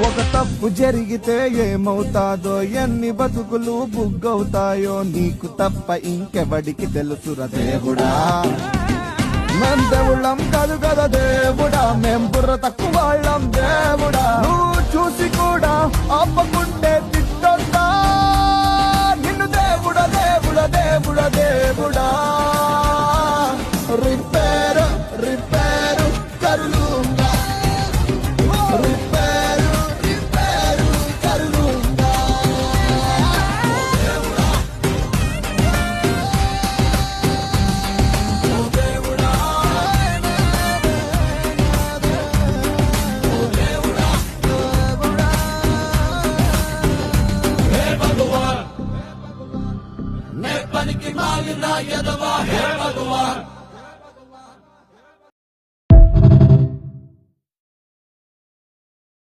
ఒక తప్పు జరిగితే ఏమవుతాదో, ఎన్ని బతుకులు బుగ్గవుతాయో నీకు తప్ప ఇంకెవడికి తెలుసురా దేవుడా. మేం దేవుళ్ళం కాదు కదా దేవుడా, మేం బుర్ర తక్కువ వాళ్ళం దేవుడా. నువ్వు చూసి కూడా ఆపకు